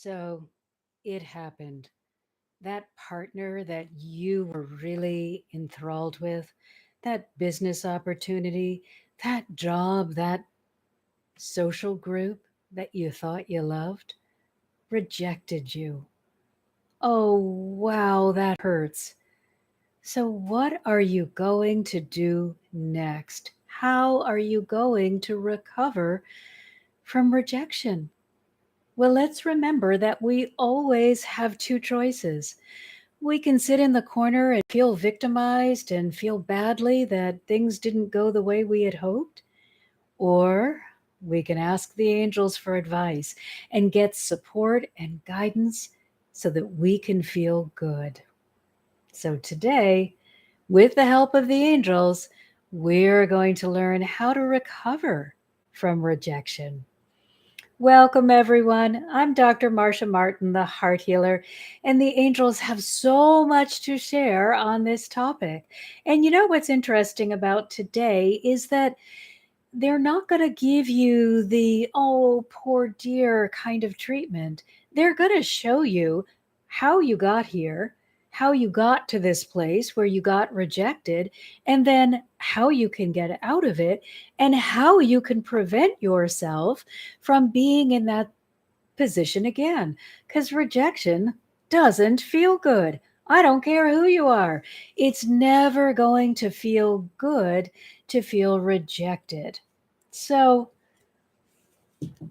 So it happened. That partner that you were really enthralled with, that business opportunity, that job, that social group that you thought you loved, rejected you. Oh, wow, that hurts. So, what are you going to do next? How are you going to recover from rejection? Well, let's remember that we always have two choices. We can sit in the corner and feel victimized and feel badly that things didn't go the way we had hoped, or we can ask the angels for advice and get support and guidance so that we can feel good. So today, with the help of the angels, we're going to learn how to recover from rejection. Welcome, everyone. I'm Dr. Marcia Martin, the heart healer, and the angels have so much to share on this topic. And you know what's interesting about today is that they're not going to give you the, oh, poor dear kind of treatment. They're going to show you how you got here, how you got to this place where you got rejected, and then how you can get out of it, and how you can prevent yourself from being in that position again. Because rejection doesn't feel good. I don't care who you are. It's never going to feel good to feel rejected. So,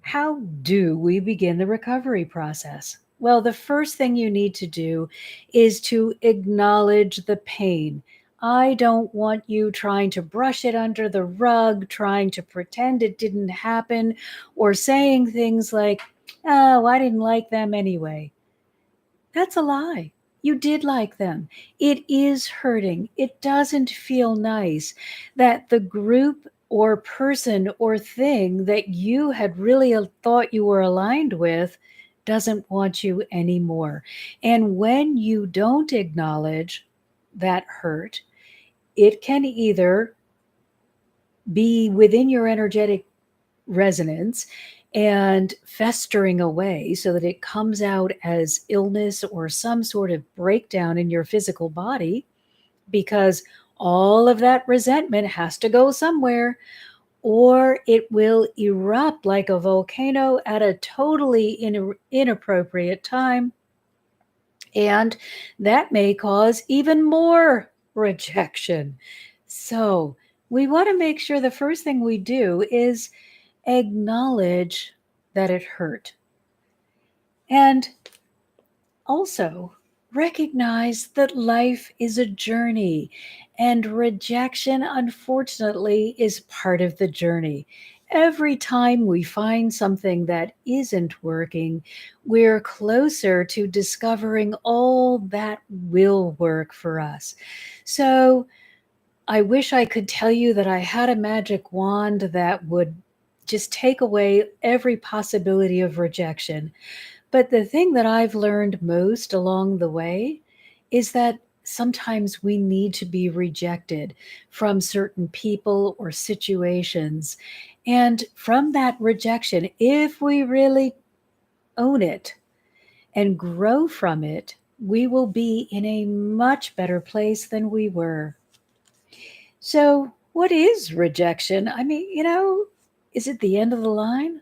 how do we begin the recovery process? Well, the first thing you need to do is to acknowledge the pain. I don't want you trying to brush it under the rug, trying to pretend it didn't happen, or saying things like, oh, I didn't like them anyway. That's a lie. You did like them. It is hurting. It doesn't feel nice that the group or person or thing that you had really thought you were aligned with doesn't want you anymore. And when you don't acknowledge that hurt, it can either be within your energetic resonance and festering away so that it comes out as illness or some sort of breakdown in your physical body, because all of that resentment has to go somewhere, or it will erupt like a volcano at a totally inappropriate time, and that may cause even more rejection. So we want to make sure the first thing we do is acknowledge that it hurt. And also recognize that life is a journey, and rejection, unfortunately, is part of the journey. Every time we find something that isn't working, we're closer to discovering all that will work for us. So I wish I could tell you that I had a magic wand that would just take away every possibility of rejection. But the thing that I've learned most along the way is that sometimes we need to be rejected from certain people or situations. And from that rejection, if we really own it and grow from it, we will be in a much better place than we were. So, what is rejection? I mean, is it the end of the line?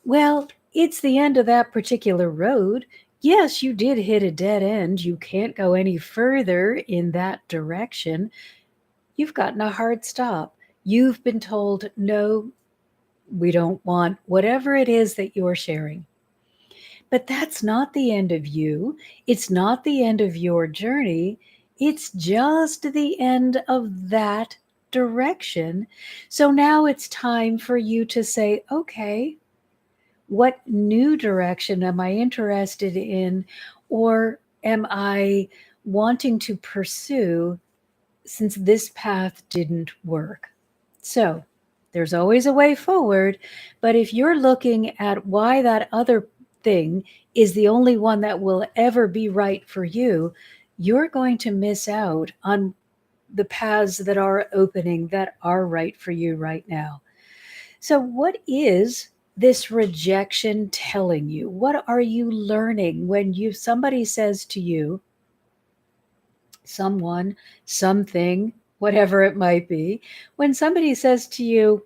Well, it's the end of that particular road. Yes, you did hit a dead end. You can't go any further in that direction. You've gotten a hard stop. You've been told, no, we don't want whatever it is that you're sharing. But that's not the end of you. It's not the end of your journey. It's just the end of that direction. So now it's time for you to say, okay, what new direction am I interested in, or am I wanting to pursue since this path didn't work? So there's always a way forward, but if you're looking at why that other thing is the only one that will ever be right for you, you're going to miss out on the paths that are opening that are right for you right now. So, what is this rejection telling you? What are you learning when somebody says to you, someone, something, whatever it might be, when somebody says to you,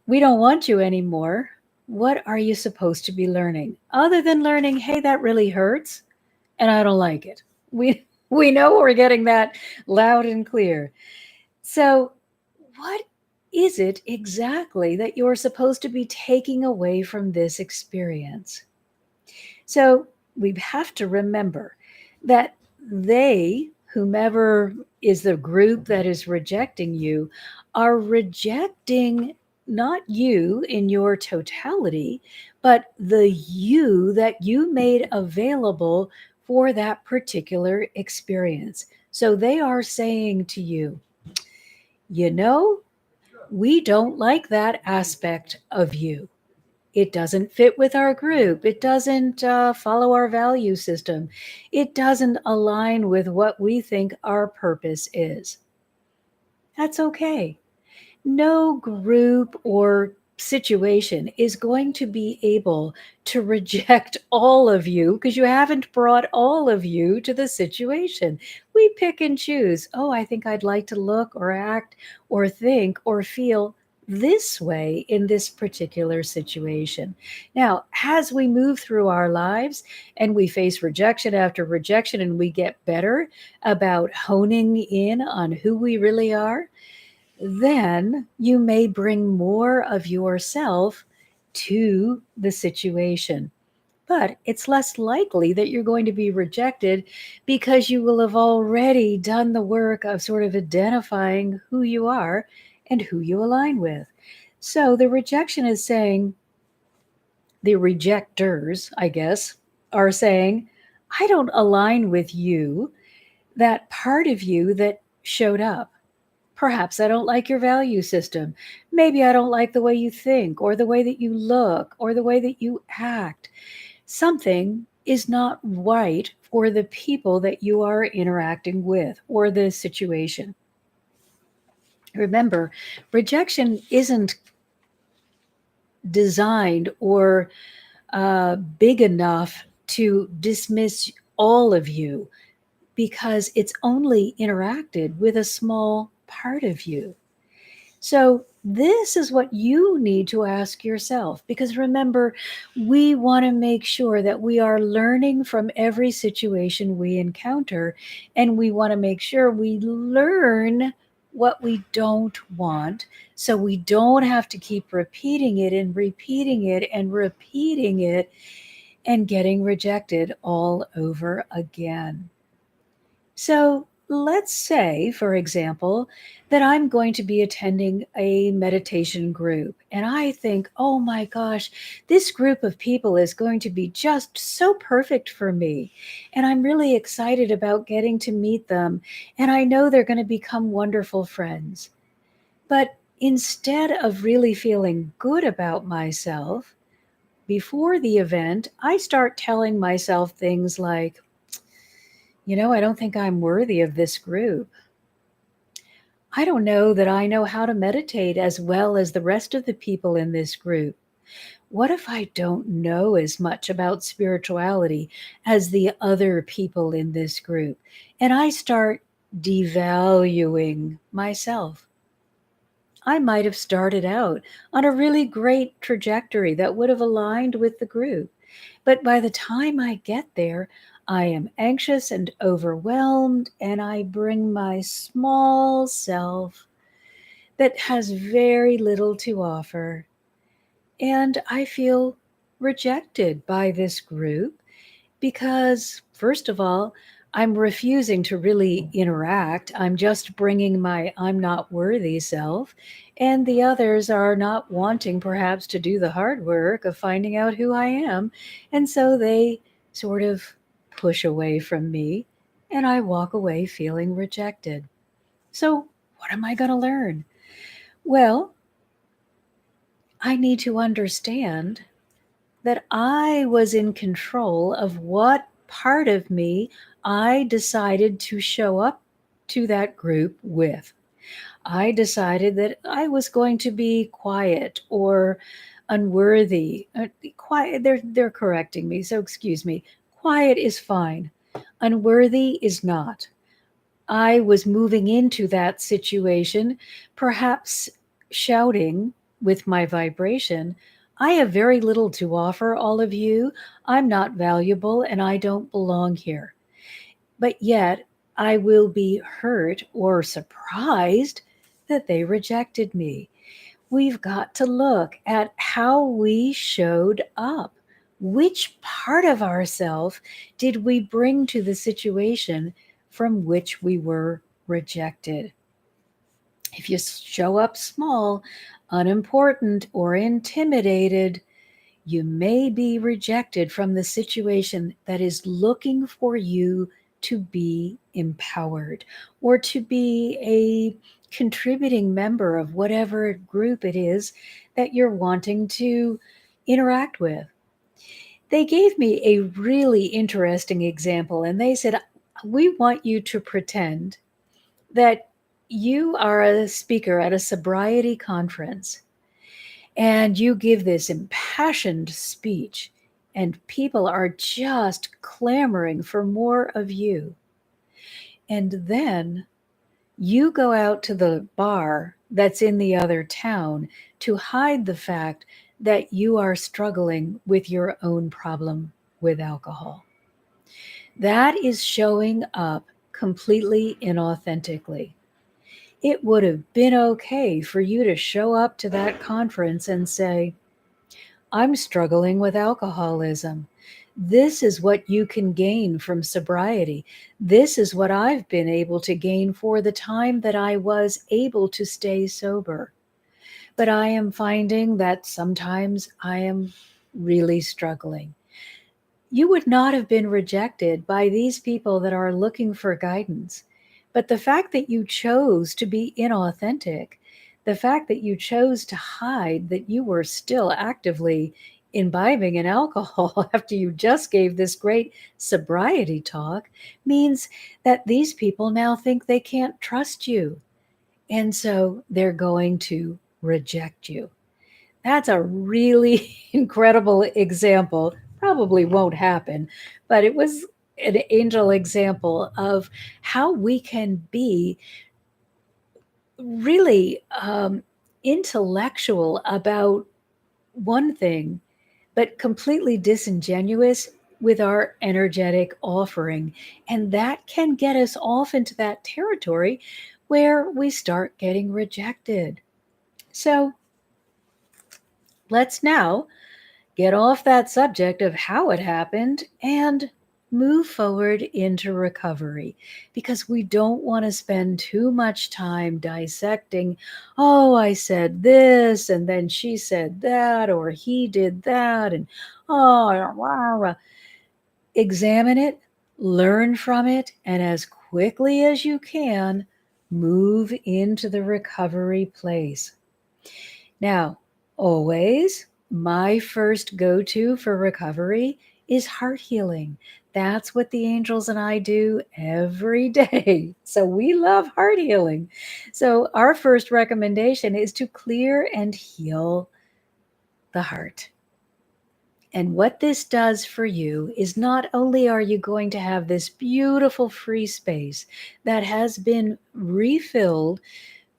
we don't want you anymore, what are you supposed to be learning? Other than learning, hey, that really hurts and I don't like it. We know we're getting that loud and clear. So, what is it exactly that you're supposed to be taking away from this experience? So we have to remember that they, whomever is the group that is rejecting you, are rejecting not you in your totality, but the you that you made available for that particular experience. So they are saying to you, you know, we don't like that aspect of you. It doesn't fit with our group. It doesn't follow our value system. It doesn't align with what we think our purpose is. That's okay. No group or situation is going to be able to reject all of you because you haven't brought all of you to the situation. We pick and choose. Oh, I think I'd like to look or act or think or feel this way in this particular situation. Now, as we move through our lives and we face rejection after rejection and we get better about honing in on who we really are, then you may bring more of yourself to the situation. But it's less likely that you're going to be rejected because you will have already done the work of sort of identifying who you are and who you align with. So the rejection is saying, the rejectors, I guess, are saying, I don't align with you, that part of you that showed up. Perhaps I don't like your value system. Maybe I don't like the way you think, or the way that you look, or the way that you act. Something is not right for the people that you are interacting with or the situation. Remember, rejection isn't designed or big enough to dismiss all of you because it's only interacted with a small part of you. So, this is what you need to ask yourself because remember, we want to make sure that we are learning from every situation we encounter, and we want to make sure we learn what we don't want so we don't have to keep repeating it and repeating it and repeating it and getting rejected all over again. So let's say, for example, that I'm going to be attending a meditation group, and I think, oh my gosh, this group of people is going to be just so perfect for me. And I'm really excited about getting to meet them, and I know they're going to become wonderful friends. But instead of really feeling good about myself, before the event, I start telling myself things like, I don't think I'm worthy of this group. I don't know that I know how to meditate as well as the rest of the people in this group. What if I don't know as much about spirituality as the other people in this group? And I start devaluing myself. I might have started out on a really great trajectory that would have aligned with the group. But by the time I get there, I am anxious and overwhelmed, and I bring my small self that has very little to offer. And I feel rejected by this group because, first of all, I'm refusing to really interact. I'm just bringing my I'm not worthy self. And the others are not wanting, perhaps, to do the hard work of finding out who I am. And so they sort of push away from me, and I walk away feeling rejected. So, what am I going to learn? Well, I need to understand that I was in control of what part of me I decided to show up to that group with. I decided that I was going to be quiet or unworthy. Quiet, they're correcting me, so excuse me. Quiet is fine. Unworthy is not. I was moving into that situation, perhaps shouting with my vibration, I have very little to offer all of you. I'm not valuable and I don't belong here. But yet, I will be hurt or surprised that they rejected me. We've got to look at how we showed up. Which part of ourself did we bring to the situation from which we were rejected? If you show up small, unimportant, or intimidated, you may be rejected from the situation that is looking for you to be empowered or to be a contributing member of whatever group it is that you're wanting to interact with. They gave me a really interesting example and they said, we want you to pretend that you are a speaker at a sobriety conference and you give this impassioned speech, and people are just clamoring for more of you. And then you go out to the bar that's in the other town to hide the fact that you are struggling with your own problem with alcohol. That is showing up completely inauthentically. It would have been okay for you to show up to that conference and say, I'm struggling with alcoholism. This is what you can gain from sobriety. This is what I've been able to gain for the time that I was able to stay sober. But I am finding that sometimes I am really struggling. You would not have been rejected by these people that are looking for guidance. But the fact that you chose to be inauthentic, the fact that you chose to hide that you were still actively imbibing in alcohol after you just gave this great sobriety talk, means that these people now think they can't trust you. And so they're going to reject you. That's a really incredible example. Probably won't happen, but it was an angel example of how we can be really intellectual about one thing, but completely disingenuous with our energetic offering. And that can get us off into that territory where we start getting rejected. So let's now get off that subject of how it happened and move forward into recovery because we don't want to spend too much time dissecting, oh, I said this and then she said that or he did that and oh, rah, rah. Examine it, learn from it, and as quickly as you can, move into the recovery place. Now, always, my first go to for recovery is heart healing. That's what the angels and I do every day. So we love heart healing. So, our first recommendation is to clear and heal the heart. And what this does for you is not only are you going to have this beautiful free space that has been refilled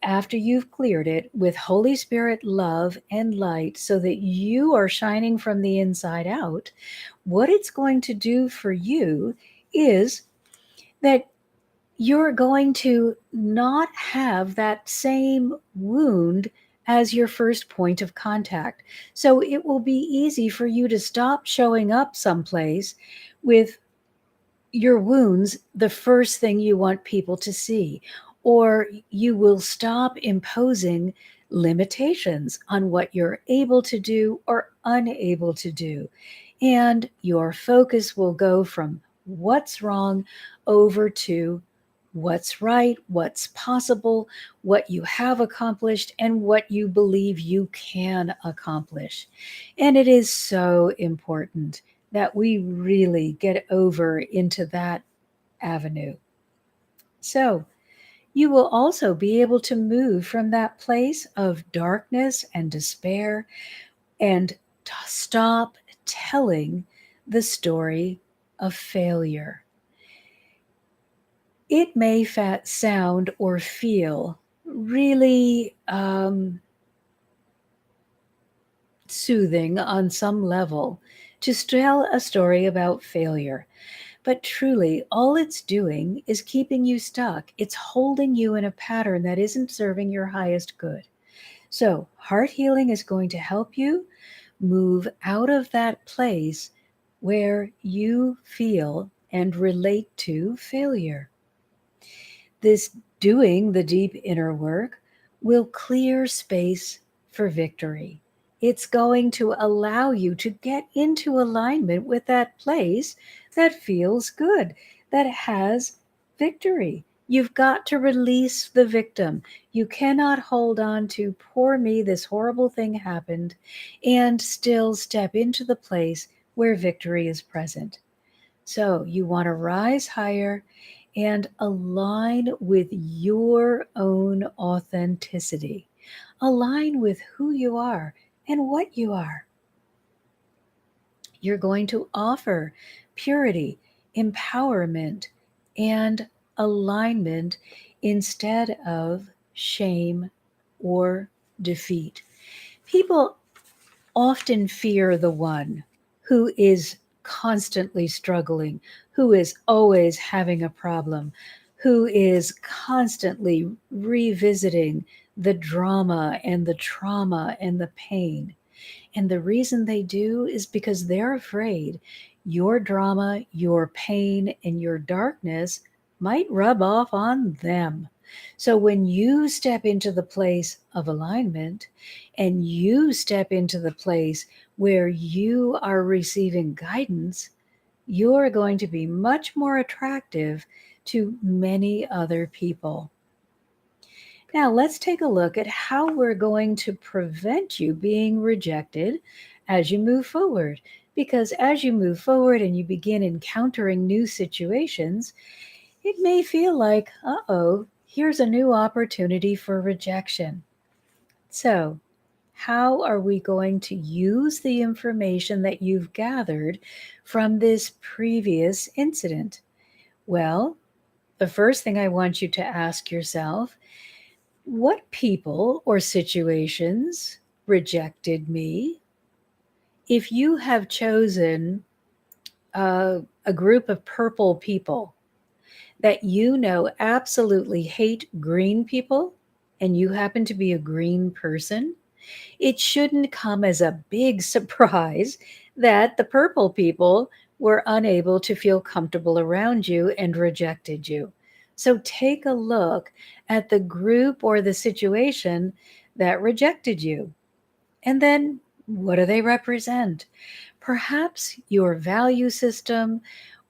after you've cleared it with Holy Spirit love and light so that you are shining from the inside out, what it's going to do for you is that you're going to not have that same wound as your first point of contact. So it will be easy for you to stop showing up someplace with your wounds the first thing you want people to see, or you will stop imposing limitations on what you're able to do or unable to do. And your focus will go from what's wrong over to what's right, what's possible, what you have accomplished, and what you believe you can accomplish. And it is so important that we really get over into that avenue. So, you will also be able to move from that place of darkness and despair and stop telling the story of failure. It may sound or feel really soothing on some level to tell a story about failure. But truly, all it's doing is keeping you stuck. It's holding you in a pattern that isn't serving your highest good. So, heart healing is going to help you move out of that place where you feel and relate to failure. This doing the deep inner work will clear space for victory. It's going to allow you to get into alignment with that place that feels good, that has victory. You've got to release the victim. You cannot hold on to, poor me, this horrible thing happened, and still step into the place where victory is present. So you want to rise higher and align with your own authenticity. Align with who you are and what you are. You're going to offer purity, empowerment, and alignment instead of shame or defeat. People often fear the one who is constantly struggling, who is always having a problem, who is constantly revisiting the drama and the trauma and the pain. And the reason they do is because they're afraid your drama, your pain, and your darkness might rub off on them. So when you step into the place of alignment and you step into the place where you are receiving guidance, you're going to be much more attractive to many other people. Now, let's take a look at how we're going to prevent you being rejected as you move forward. Because as you move forward and you begin encountering new situations, it may feel like, uh-oh, here's a new opportunity for rejection. So, how are we going to use the information that you've gathered from this previous incident? Well, the first thing I want you to ask yourself, what people or situations rejected me? If you have chosen a group of purple people that you know absolutely hate green people, and you happen to be a green person, it shouldn't come as a big surprise that the purple people were unable to feel comfortable around you and rejected you. So take a look at the group or the situation that rejected you. And then what do they represent? Perhaps your value system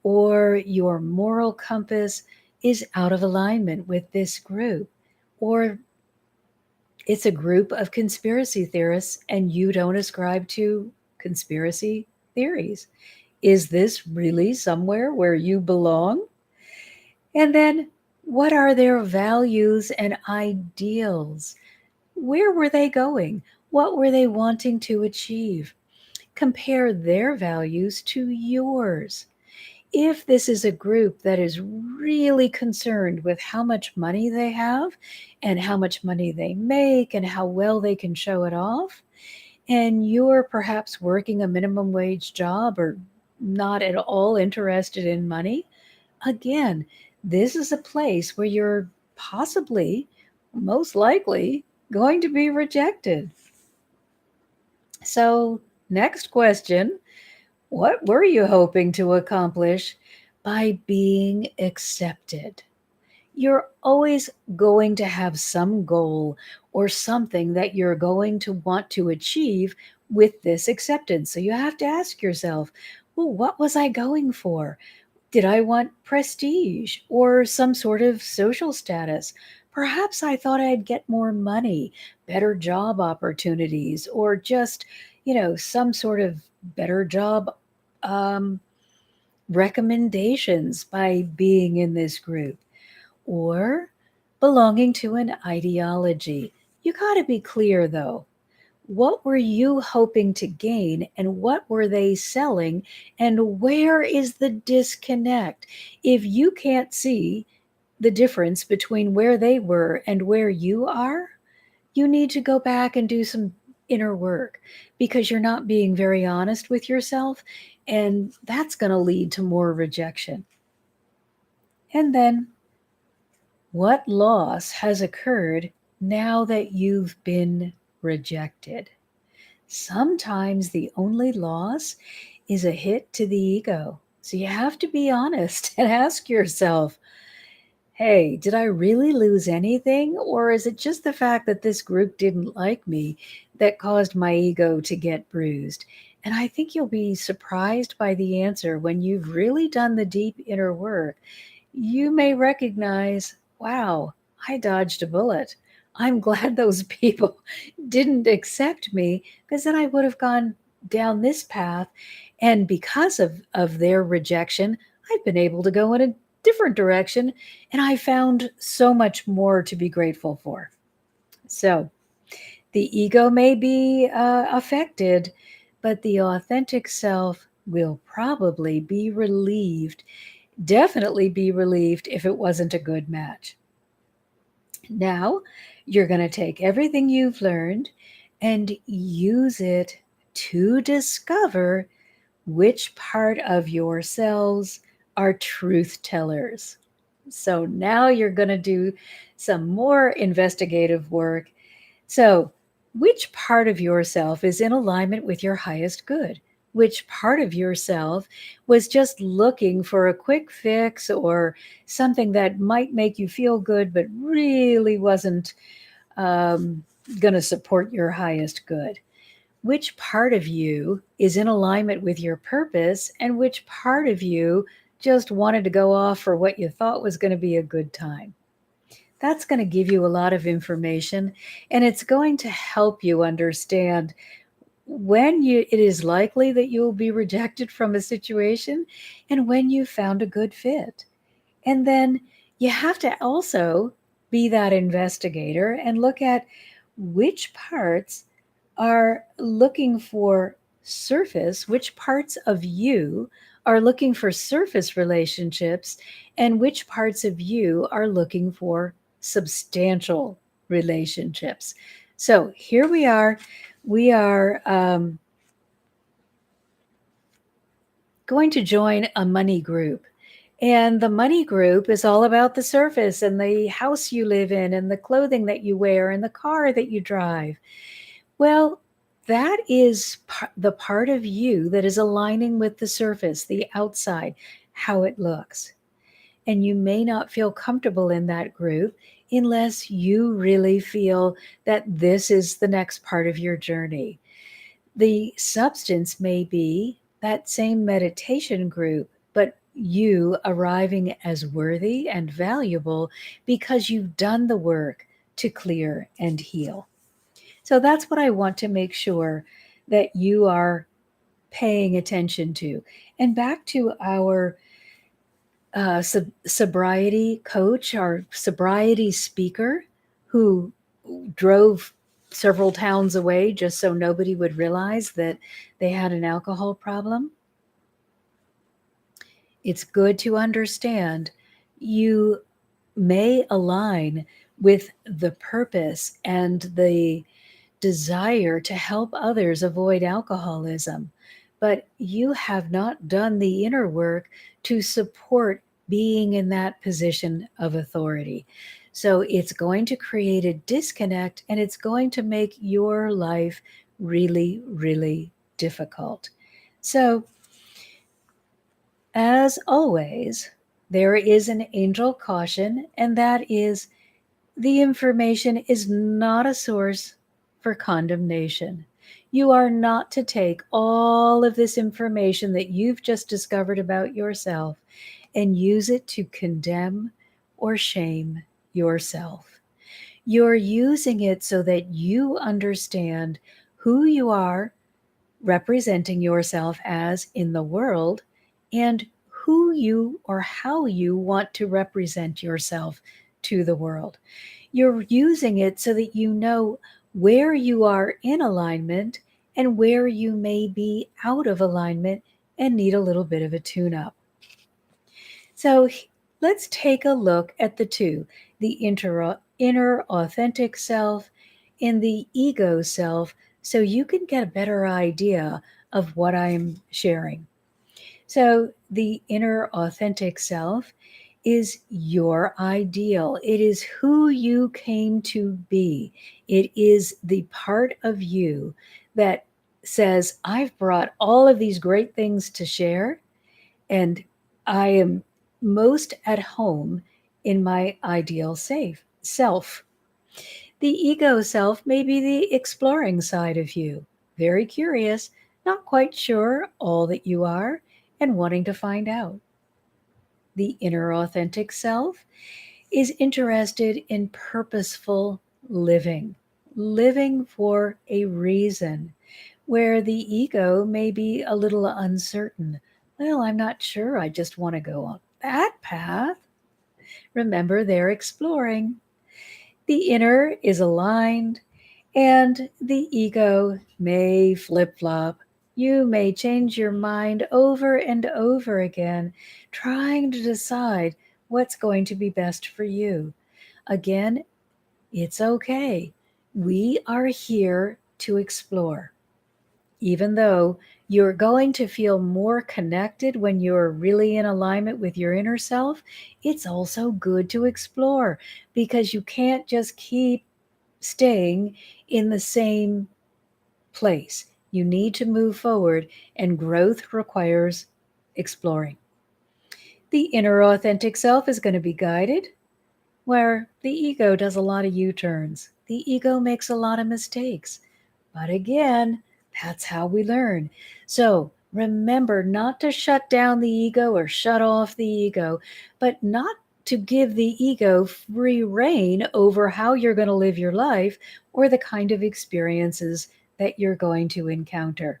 or your moral compass is out of alignment with this group, or it's a group of conspiracy theorists and you don't ascribe to conspiracy theories. Is this really somewhere where you belong? And then what are their values and ideals? Where were they going? What were they wanting to achieve? Compare their values to yours. If this is a group that is really concerned with how much money they have and how much money they make and how well they can show it off, and you're perhaps working a minimum wage job or not at all interested in money, again, this is a place where you're possibly, most likely, going to be rejected. So, next question, what were you hoping to accomplish by being accepted? You're always going to have some goal or something that you're going to want to achieve with this acceptance. So you have to ask yourself, well, what was I going for? Did I want prestige or some sort of social status? Perhaps I thought I'd get more money, better job opportunities, or just, some sort of better job um, recommendations by being in this group, or belonging to an ideology. You got to be clear though. What were you hoping to gain and what were they selling? And where is the disconnect? If you can't see the difference between where they were and where you are, you need to go back and do some inner work because you're not being very honest with yourself. And that's going to lead to more rejection. And then, what loss has occurred now that you've been rejected? Sometimes the only loss is a hit to the ego. So you have to be honest and ask yourself, hey, did I really lose anything? Or is it just the fact that this group didn't like me that caused my ego to get bruised? And I think you'll be surprised by the answer when you've really done the deep inner work. You may recognize, wow, I dodged a bullet. I'm glad those people didn't accept me because then I would have gone down this path. And because of their rejection, I've been able to go in a different direction and I found so much more to be grateful for. So the ego may be affected, but the authentic self will probably be relieved, definitely be relieved if it wasn't a good match. Now, you're going to take everything you've learned and use it to discover which part of yourselves are truth tellers. So now you're going to do some more investigative work. So, which part of yourself is in alignment with your highest good? Which part of yourself was just looking for a quick fix or something that might make you feel good, but really wasn't um, going to support your highest good? Which part of you is in alignment with your purpose, and which part of you just wanted to go off for what you thought was going to be a good time? That's going to give you a lot of information and it's going to help you understand when it is likely that you will be rejected from a situation and when you found a good fit. And then you have to also be that investigator and look at which parts are looking for surface, which parts of you are looking for surface relationships, and which parts of you are looking for substantial relationships. So here we are. We are going to join a money group. And the money group is all about the surface and the house you live in and the clothing that you wear and the car that you drive. Well, that is the part of you that is aligning with the surface, the outside, how it looks. And you may not feel comfortable in that group unless you really feel that this is the next part of your journey. The substance may be that same meditation group, but you arriving as worthy and valuable because you've done the work to clear and heal. So that's what I want to make sure that you are paying attention to. And back to our sobriety coach, our sobriety speaker who drove several towns away just so nobody would realize that they had an alcohol problem. It's good to understand you may align with the purpose and the desire to help others avoid alcoholism, but you have not done the inner work to support being in that position of authority. So it's going to create a disconnect and it's going to make your life really, really difficult. So, as always, there is an angel caution, and that is the information is not a source for condemnation. You are not to take all of this information that you've just discovered about yourself and use it to condemn or shame yourself. You're using it so that you understand who you are representing yourself as in the world and who you or how you want to represent yourself to the world. You're using it so that you know where you are in alignment and where you may be out of alignment and need a little bit of a tune up. So let's take a look at the two, the inner authentic self and the ego self, so you can get a better idea of what I'm sharing. So, the inner authentic self is your ideal. It is who you came to be. It is the part of you that says, I've brought all of these great things to share, and I am most at home in my ideal safe self. The ego self may be the exploring side of you, very curious, not quite sure all that you are, and wanting to find out. The inner authentic self is interested in purposeful living, living for a reason, where the ego may be a little uncertain. Well, I'm not sure. I just want to go on that path. Remember, they're exploring. The inner is aligned, and the ego may flip flop. You may change your mind over and over again, trying to decide what's going to be best for you. Again, it's okay. We are here to explore. Even though you're going to feel more connected when you're really in alignment with your inner self, it's also good to explore because you can't just keep staying in the same place. You need to move forward, and growth requires exploring. The inner authentic self is going to be guided, where the ego does a lot of U turns. The ego makes a lot of mistakes. But again, that's how we learn. So remember not to shut down the ego or shut off the ego, but not to give the ego free reign over how you're going to live your life or the kind of experiences that you're going to encounter.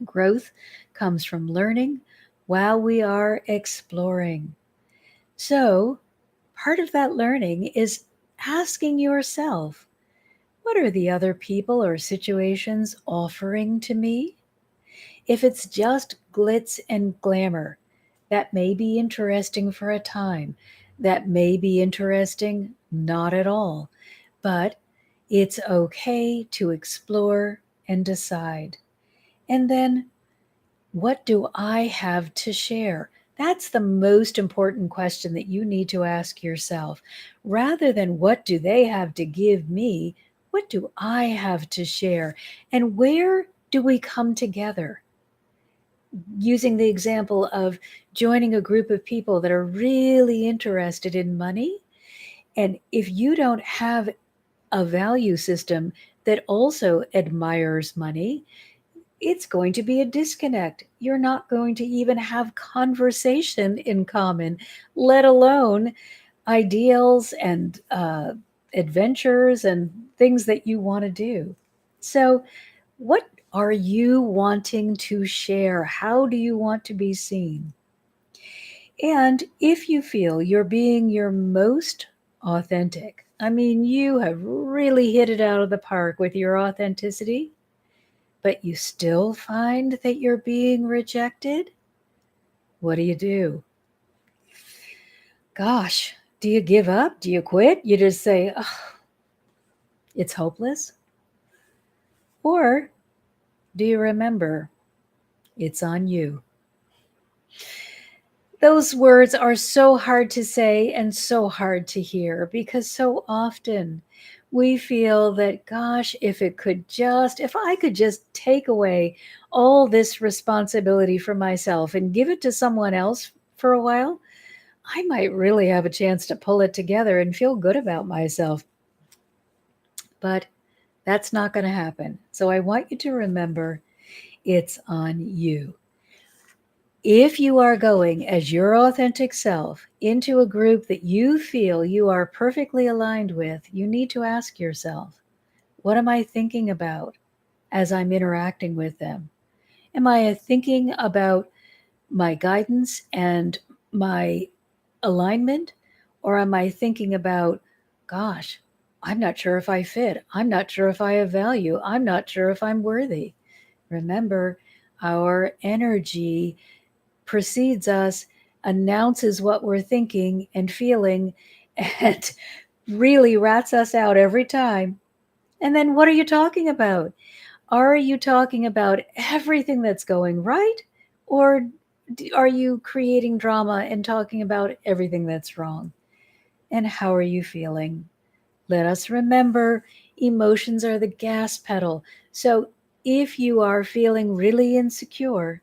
Growth comes from learning while we are exploring. So, part of that learning is asking yourself, what are the other people or situations offering to me? If it's just glitz and glamour, that may be interesting for a time. That may be interesting not at all. But it's okay to explore and decide. And then, what do I have to share? That's the most important question that you need to ask yourself. Rather than what do they have to give me, what do I have to share? And where do we come together? Using the example of joining a group of people that are really interested in money. And if you don't have a value system that also admires money, it's going to be a disconnect. You're not going to even have conversation in common, let alone ideals and adventures and things that you want to do. So, what are you wanting to share? How do you want to be seen? And if you feel you're being your most authentic, I mean, you have really hit it out of the park with your authenticity, but you still find that you're being rejected, what do you do? Gosh, do you give up? Do you quit? You just say, oh, it's hopeless? Or do you remember it's on you? Those words are so hard to say and so hard to hear because so often we feel that, gosh, if I could just take away all this responsibility from myself and give it to someone else for a while, I might really have a chance to pull it together and feel good about myself. But that's not going to happen. So I want you to remember it's on you. If you are going as your authentic self into a group that you feel you are perfectly aligned with, you need to ask yourself, what am I thinking about as I'm interacting with them? Am I thinking about my guidance and my alignment? Or am I thinking about, gosh, I'm not sure if I fit. I'm not sure if I have value. I'm not sure if I'm worthy. Remember, our energy precedes us, announces what we're thinking and feeling, and really rats us out every time. And then what are you talking about? Are you talking about everything that's going right? Or are you creating drama and talking about everything that's wrong? And how are you feeling? Let us remember emotions are the gas pedal. So if you are feeling really insecure,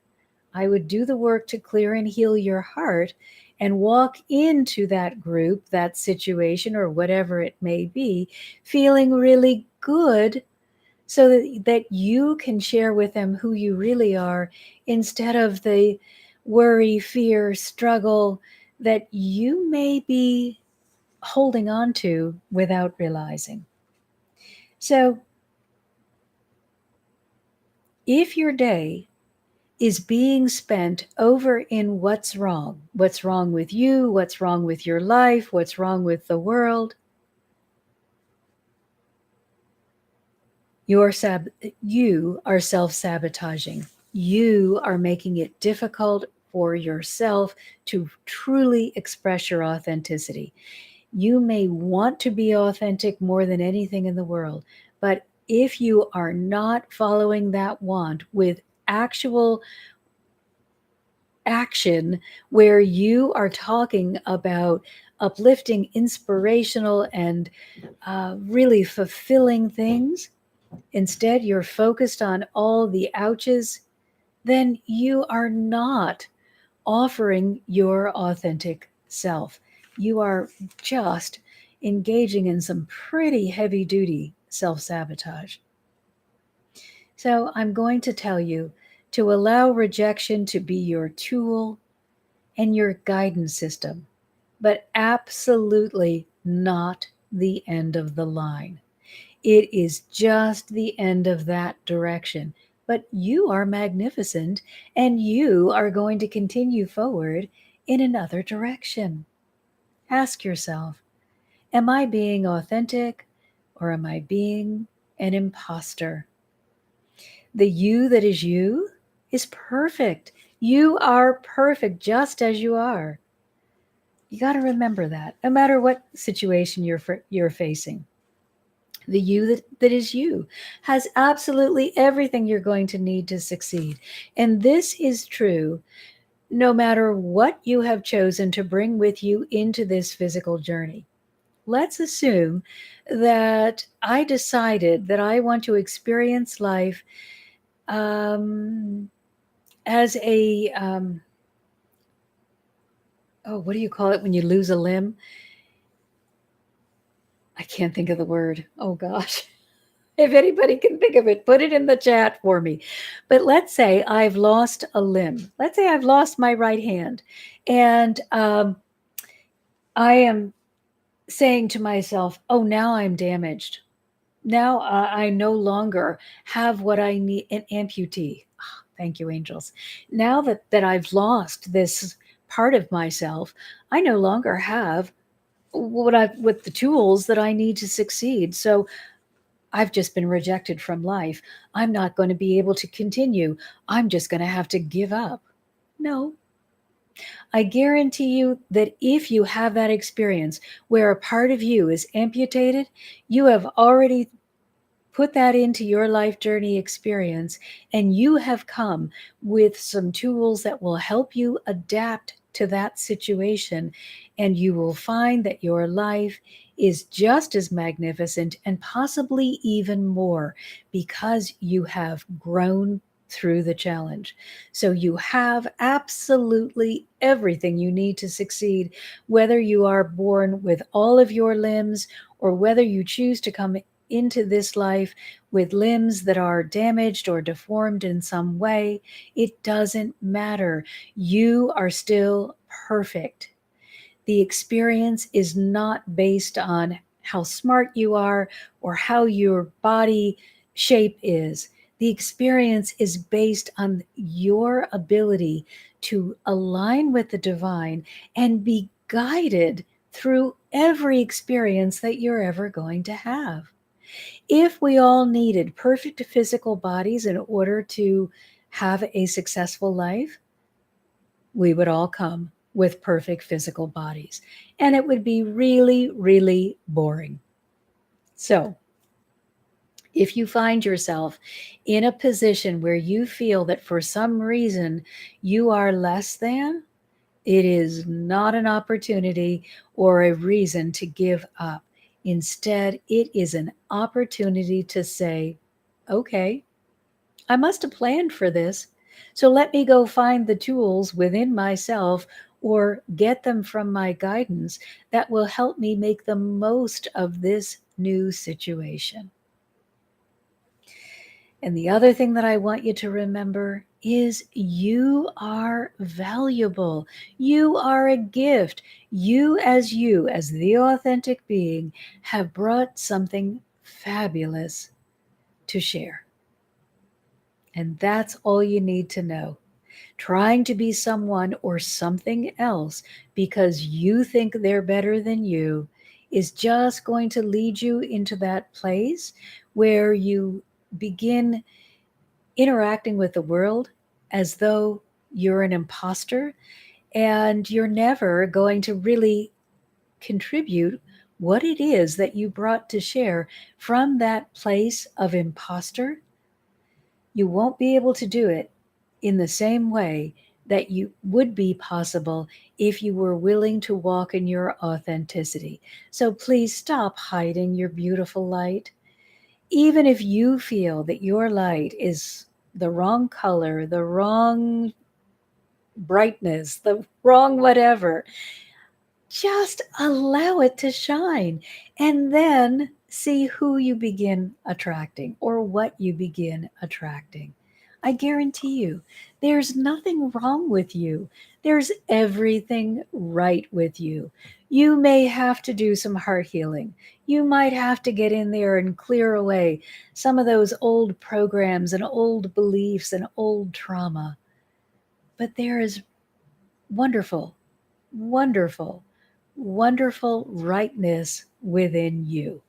I would do the work to clear and heal your heart and walk into that group, that situation, or whatever it may be, feeling really good so that you can share with them who you really are instead of the worry, fear, struggle that you may be holding on to without realizing. So, if your day is being spent over in what's wrong with you, what's wrong with your life, what's wrong with the world, you're you are self-sabotaging. You are making it difficult for yourself to truly express your authenticity. You may want to be authentic more than anything in the world, but if you are not following that want with actual action where you are talking about uplifting, inspirational, and really fulfilling things, instead you're focused on all the ouches, then you are not offering your authentic self. You are just engaging in some pretty heavy duty self sabotage. So I'm going to tell you to allow rejection to be your tool and your guidance system, but absolutely not the end of the line. It is just the end of that direction. But you are magnificent and you are going to continue forward in another direction. Ask yourself, am I being authentic or am I being an imposter? The you that is perfect. You are perfect just as you are. You got to remember that no matter what situation you're facing. The you that is you has absolutely everything you're going to need to succeed. And this is true no matter what you have chosen to bring with you into this physical journey. Let's assume that I decided that I want to experience life um, as oh, what do you call it when you lose a limb? I can't think of the word. Oh, gosh. If anybody can think of it, put it in the chat for me. But let's say I've lost a limb. Let's say I've lost my right hand. And I am saying to myself, oh, now I'm damaged. Now I no longer have what I need, an amputee. Ah, thank you, angels. Now that I've lost this part of myself, I no longer have what the tools that I need to succeed. So I've just been rejected from life. I'm not going to be able to continue. I'm just going to have to give up. No, I guarantee you that if you have that experience where a part of you is amputated, you have already put that into your life journey experience and you have come with some tools that will help you adapt to that situation, and you will find that your life is just as magnificent and possibly even more because you have grown through the challenge. So you have absolutely everything you need to succeed, whether you are born with all of your limbs or whether you choose to come into this life with limbs that are damaged or deformed in some way. It doesn't matter. You are still perfect. The experience is not based on how smart you are or how your body shape is. The experience is based on your ability to align with the divine and be guided through every experience that you're ever going to have. If we all needed perfect physical bodies in order to have a successful life, we would all come with perfect physical bodies. And it would be really, really boring. So, if you find yourself in a position where you feel that for some reason you are less than, it is not an opportunity or a reason to give up. Instead, it is an opportunity to say, okay, I must have planned for this. So let me go find the tools within myself or get them from my guidance that will help me make the most of this new situation. And the other thing that I want you to remember is you are valuable. You are a gift. You, as the authentic being, have brought something fabulous to share. And that's all you need to know. Trying to be someone or something else because you think they're better than you is just going to lead you into that place where you begin interacting with the world as though you're an imposter and you're never going to really contribute what it is that you brought to share from that place of imposter. You won't be able to do it in the same way that you would be possible if you were willing to walk in your authenticity. So please stop hiding your beautiful light. Even if you feel that your light is the wrong color, the wrong brightness, the wrong whatever, just allow it to shine and then see who you begin attracting or what you begin attracting. I guarantee you, there's nothing wrong with you. There's everything right with you. You may have to do some heart healing. You might have to get in there and clear away some of those old programs and old beliefs and old trauma. But there is wonderful, wonderful, wonderful rightness within you.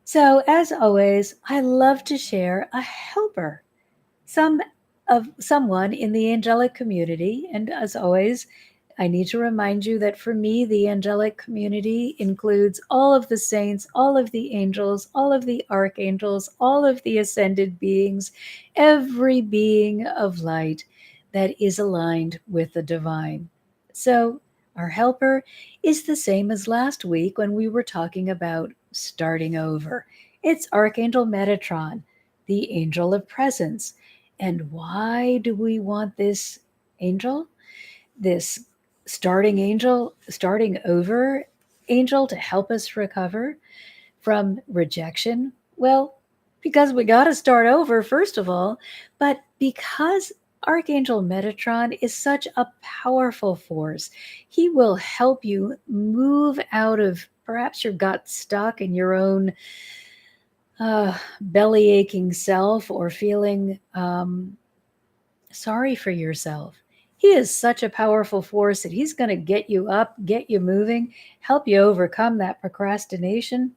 So, as always, I love to share a helper, some of someone in the angelic community. And as always, I need to remind you that for me, the angelic community includes all of the saints, all of the angels, all of the archangels, all of the ascended beings, every being of light that is aligned with the divine. So, our helper is the same as last week when we were talking about starting over. It's Archangel Metatron, the angel of presence. And why do we want this angel, this starting over angel to help us recover from rejection? Well, because we got to start over, first of all, but because Archangel Metatron is such a powerful force, he will help you move out of perhaps you got stuck in your own belly aching self or feeling sorry for yourself. He is such a powerful force that he's going to get you up, get you moving, help you overcome that procrastination,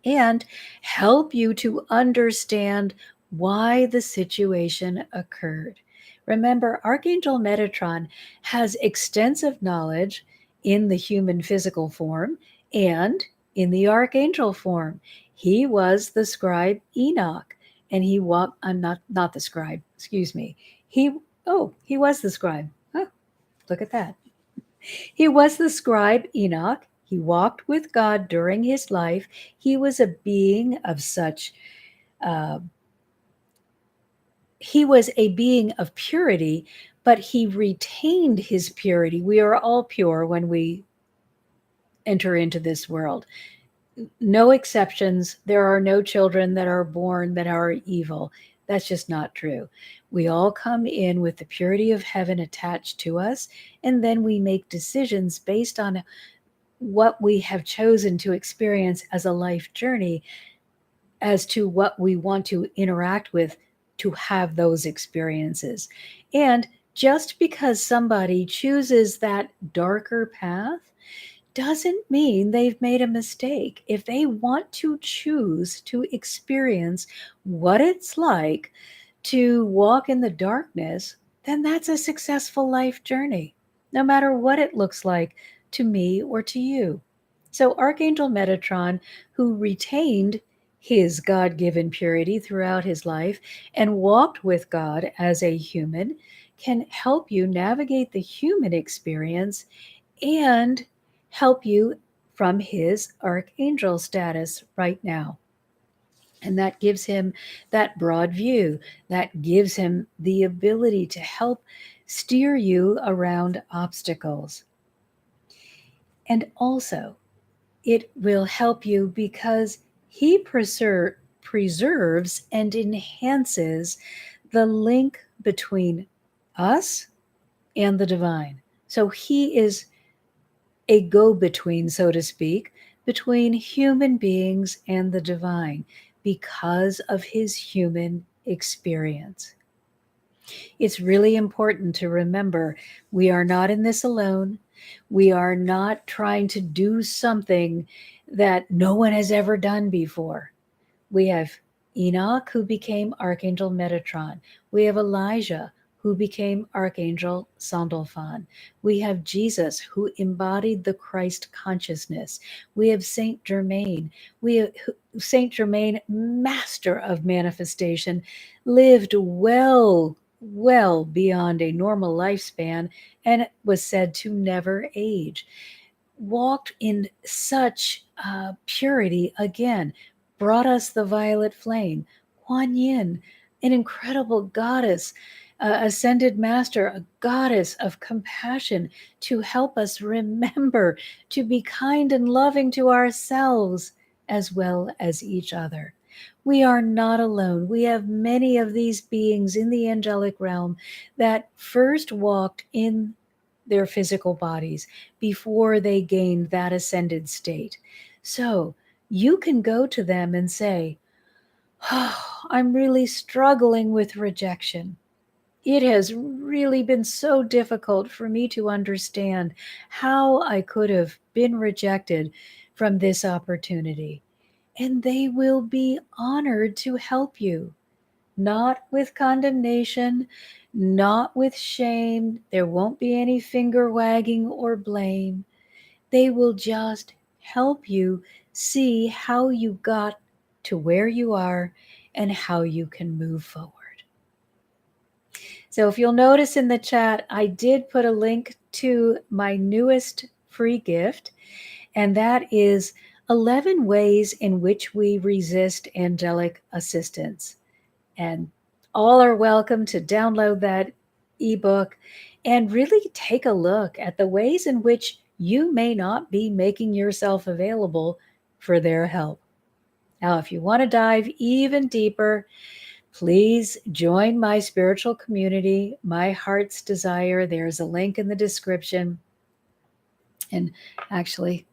and help you to understand why the situation occurred. Remember, Archangel Metatron has extensive knowledge in the human physical form and in the archangel form. He was the scribe Enoch, and he walked. I'm not the scribe. Excuse me. He was the scribe. Oh, look at that. He was the scribe Enoch. He walked with God during his life. He was a being of such, uh, he was a being of purity, but he retained his purity. We are all pure when we enter into this world. No exceptions. There are no children that are born that are evil. That's just not true. We all come in with the purity of heaven attached to us, and then we make decisions based on what we have chosen to experience as a life journey as to what we want to interact with to have those experiences. And Just because somebody chooses that darker path doesn't mean they've made a mistake. If they want to choose to experience what it's like to walk in the darkness, then that's a successful life journey, no matter what it looks like to me or to you. So, Archangel Metatron, who retained his God given purity throughout his life and walked with God as a human, can help you navigate the human experience and help you from his archangel status right now. And that gives him that broad view, that gives him the ability to help steer you around obstacles. And also, it will help you because he preserves and enhances the link between us and the divine. So he is a go between, so to speak, between human beings and the divine because of his human experience. It's really important to remember we are not in this alone. We are not trying to do something that no one has ever done before. We have Enoch, who became Archangel Metatron. We have Elijah, who became Archangel Sandalphon. We have Jesus, who embodied the Christ consciousness. We have Saint Germain. We have Saint Germain, master of manifestation, lived well beyond a normal lifespan and was said to never age, walked in such purity again, brought us the violet flame. Kuan Yin, an incredible goddess, ascended master, a goddess of compassion to help us remember to be kind and loving to ourselves as well as each other. We are not alone. We have many of these beings in the angelic realm that first walked in their physical bodies before they gained that ascended state. So you can go to them and say, "Oh, I'm really struggling with rejection. It has really been so difficult for me to understand how I could have been rejected from this opportunity." And they will be honored to help you, not with condemnation, not with shame. There won't be any finger wagging or blame. They will just help you see how you got to where you are and how you can move forward. So, if you'll notice in the chat, I did put a link to my newest free gift, and that is 11 ways in which we resist angelic assistance. And all are welcome to download that ebook and really take a look at the ways in which you may not be making yourself available for their help. Now, if you want to dive even deeper, please join my spiritual community, My Heart's Desire. There's a link in the description. And actually,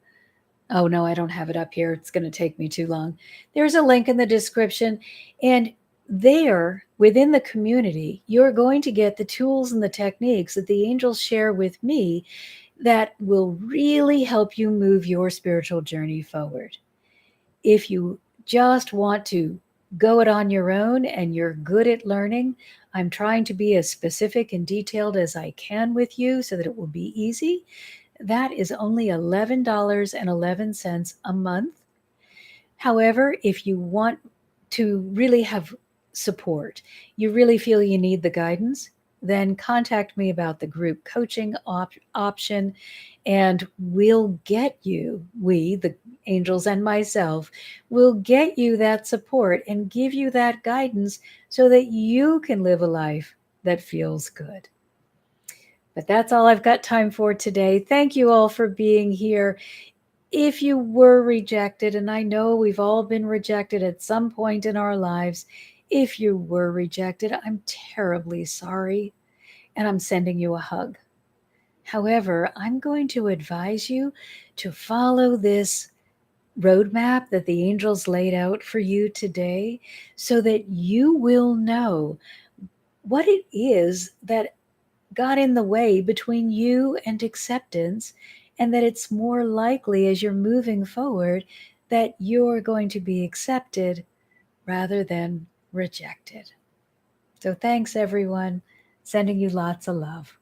oh no, I don't have it up here. It's going to take me too long. There's a link in the description. And there, within the community, you're going to get the tools and the techniques that the angels share with me that will really help you move your spiritual journey forward. If you just want to go it on your own and you're good at learning, I'm trying to be as specific and detailed as I can with you so that it will be easy. That is only $11.11 a month. However, if you want to really have support, you really feel you need the guidance, then contact me about the group coaching option, and we'll get you, we, the angels and myself, will get you that support and give you that guidance so that you can live a life that feels good. But that's all I've got time for today. Thank you all for being here. If you were rejected, and I know we've all been rejected at some point in our lives, if you were rejected, I'm terribly sorry, and I'm sending you a hug. However, I'm going to advise you to follow this roadmap that the angels laid out for you today so that you will know what it is that got in the way between you and acceptance, and that it's more likely as you're moving forward that you're going to be accepted rather than rejected. So thanks, everyone. Sending you lots of love.